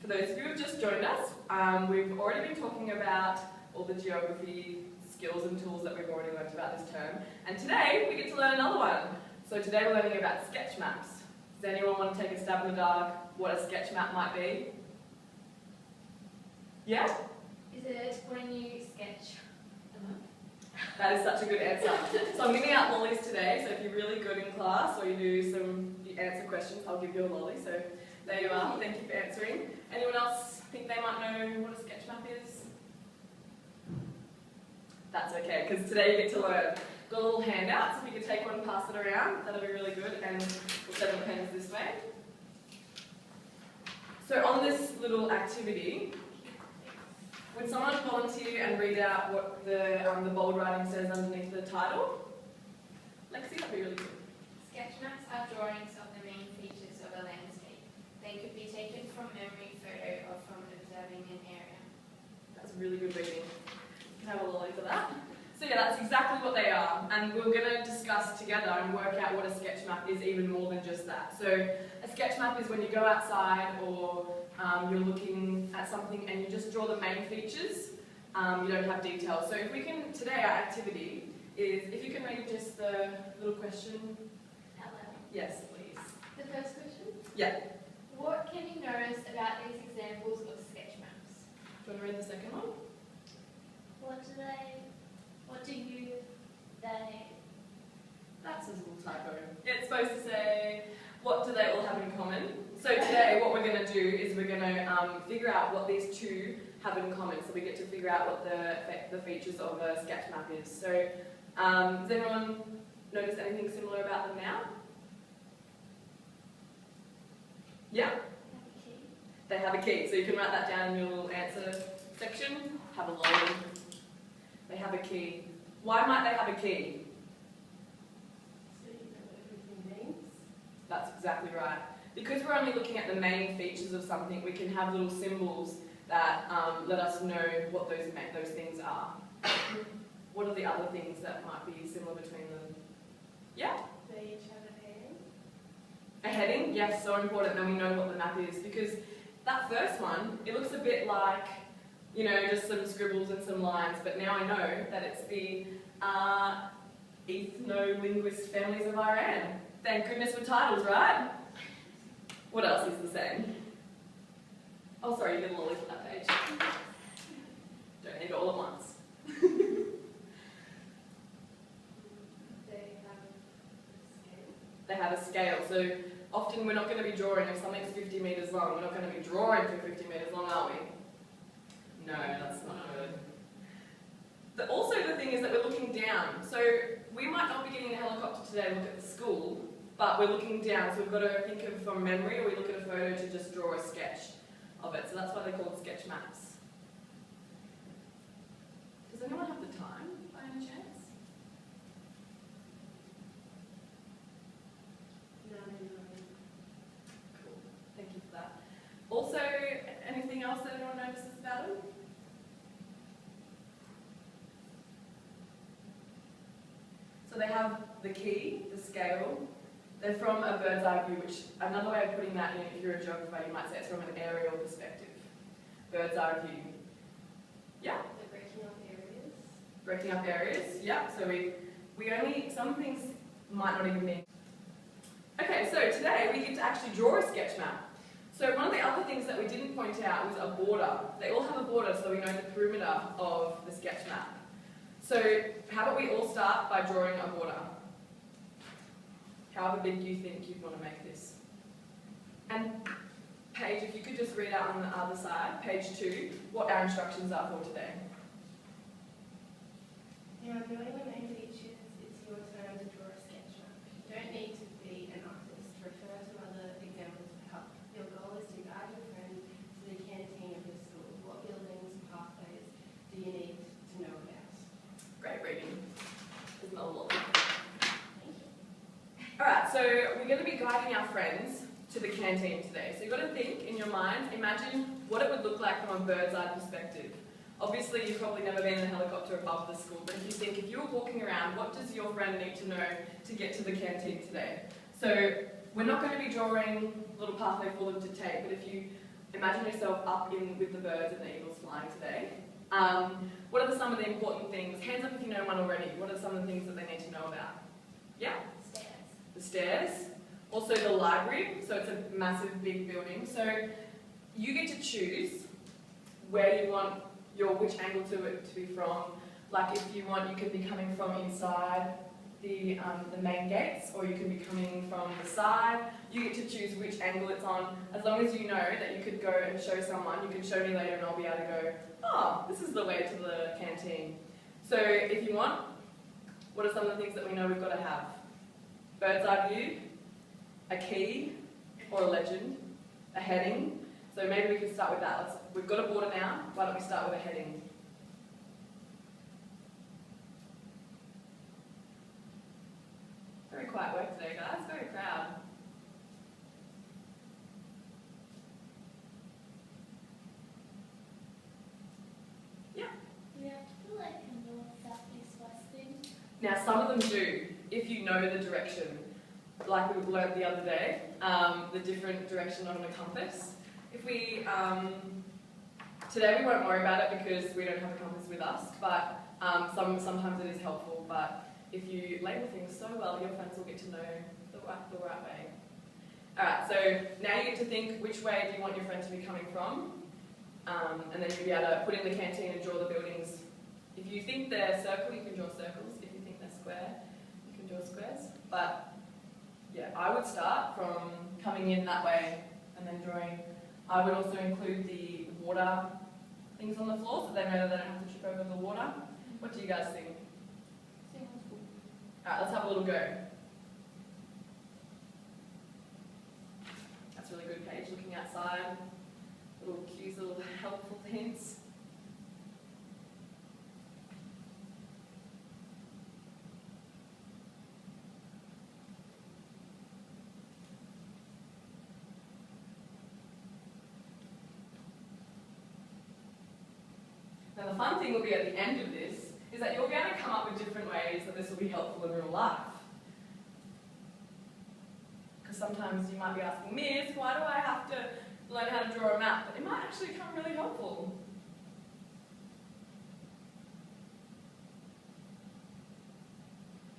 For those of you who have just joined us, we've already been talking about all the geography skills and tools that we've already learned about this term. And today we get to learn another one. So today we're learning about sketch maps. Does anyone want to take a stab in the dark what a sketch map might be? Yeah? Is it when you sketch a map? That is such a good answer. So I'm giving out lollies today, so if you're really good in class or you answer questions, I'll give you a lolly. So there you are, thank you for answering. Anyone else think they might know what a sketch map is? That's okay, because today you get to learn. Got a little handout, so if you could take one and pass it around, that'll be really good, and we'll set the pens this way. So on this little activity, would someone volunteer and read out what the bold writing says underneath the title? Lexi, that'd be really good. Sketch maps are drawings of the main features of a landscape. They could be taken from memory, photo, or from observing an area. That's really good reading. You can have a lolly for that. So yeah, that's exactly what they are, and we're going to discuss together and work out what a sketch map is even more than just that. So a sketch map is when you go outside or you're looking at something and you just draw the main features, you don't have details. So if we can, today our activity is, if you can read just the little question. Hello. Yes, please. The first question? Yeah. What can you notice about these examples of sketch maps? Do you want to read the second one? What do you, they? That's a little typo. It's supposed to say, what do they all have in common? So today what we're going to do is we're going to figure out what these two have in common. So we get to figure out what the features of a sketch map is. So does anyone notice anything similar about them now? Yeah? They have a key. So you can write that down in your little answer section. Have a lolly. They have a key. Why might they have a key? So you know what everything means? That's exactly right. Because we're only looking at the main features of something, we can have little symbols that let us know what those things are. What are the other things that might be similar between them? Yeah? They each have a heading. A heading? Yes, so important. Then we know what the map is. Because that first one, it looks a bit like, you know, just some scribbles and some lines, but now I know that it's the ethno-linguist families of Iran. Thank goodness for titles, right? What else is the same? Oh, sorry, you get a lolly for that page. Don't need it all at once. They have a scale. So often we're not going to be drawing, if something's 50 metres long, we're not going to be drawing for 50 metres long, are we? No, that's not good. Also the thing is that we're looking down. So we might not be getting a helicopter today and look at the school, but we're looking down, so we've got to think of from memory, or we look at a photo to just draw a sketch of it. So that's why they're called sketch maps. Does anyone have the time by any chance? No. Cool, thank you for that. Also, anything else that anyone notices about them? So they have the key, the scale. They're from a bird's eye view, which another way of putting that in, if you're a geographer, you might say it's from an aerial perspective. Bird's eye view. Yeah? They're breaking up areas. Breaking up areas, yeah. So we only, some things might not even be. Okay, so today we get to actually draw a sketch map. So one of the other things that we didn't point out was a border. They all have a border, so we know the perimeter of the sketch map. So how about we all start by drawing a border? However big you think you'd want to make this. And Paige, if you could just read out on the other side, page 2, what our instructions are for today. Now, knowing the main features, it's your turn to draw a sketch map. You don't need to be an artist. Refer to other examples for help. Your goal is to guide your friend to the canteen of your school. What buildings, pathways do you need to know about? Great reading. Isn't that a lot? Thank you. Alright, so we're going to be guiding our friends to the canteen today. So you've got to think in your mind, imagine what it would look like from a bird's eye perspective. Obviously, you've probably never been in a helicopter above the school, but if you think, if you were walking around, what does your friend need to know to get to the canteen today? So we're not going to be drawing a little pathway for them to take, but if you imagine yourself up in with the birds and the eagles flying today. What are some of the important things? Hands up if you know one already. What are some of the things that they need to know about? Yeah? Stairs. The stairs. Also the library, so it's a massive big building. So you get to choose where you want which angle to be from. Like if you want, you could be coming from inside the main gates, or you could be coming from the side. You get to choose which angle it's on, as long as you know that you could go and show someone. You can show me later and I'll be able to go, oh, this is the way to the canteen. So if you want, what are some of the things that we know we've got to have? Bird's eye view, a key or a legend, a heading. So maybe we can start with that. We've got a border now, why don't we start with a heading? Very quiet work today, guys. Very proud. Yeah. Yeah, I feel like a north, south, east, west thing. Now, some of them do, if you know the direction. Like we learned the other day, the different direction on a compass. If we, today we won't worry about it because we don't have a compass with us, but sometimes it is helpful. But if you label things so well, your friends will get to know the right way. Alright, so now you get to think which way do you want your friend to be coming from, and then you'll be able to put in the canteen and draw the buildings. If you think they're circle, you can draw circles. If you think they're square, you can draw squares. But yeah, I would start from coming in that way and then drawing. I would also include the water things on the floor so they know that they don't have to trip over the water. What do you guys think? Alright, let's have a little go. That's a really good page, looking outside. Little cues, little helpful hints. Now the fun thing will be at the end of this is that you'll be able to come up with different ways that this will be helpful in real life. Because sometimes you might be asking, Miss, why do I have to learn how to draw a map? But it might actually come really helpful.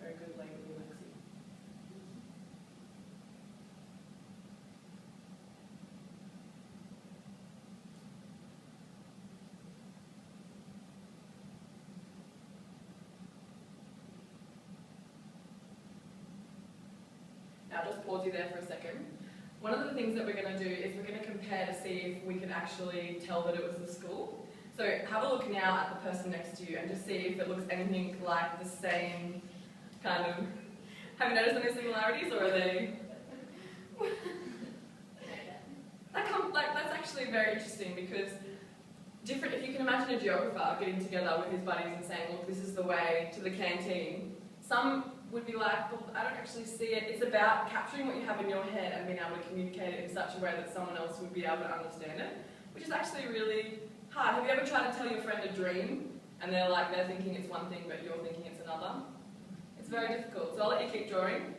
Very good labeling, Lexi. Now just pause you there for a second. One of the things that we're going to do is we're going to compare to see if we can actually tell that it was the school. So have a look now at the person next to you and just see if it looks anything like the same kind of... Have you noticed any similarities, or are they... That's actually very interesting because if you can imagine a geographer getting together with his buddies and saying, look, this is the way to the canteen, some would be like, well, I don't actually see it. It's about capturing what you have in your head and being able to communicate it in such a way that someone else would be able to understand it, which is actually really hard. Have you ever tried to tell your friend a dream and they're thinking it's one thing but you're thinking it's another? It's very difficult. So I'll let you keep drawing.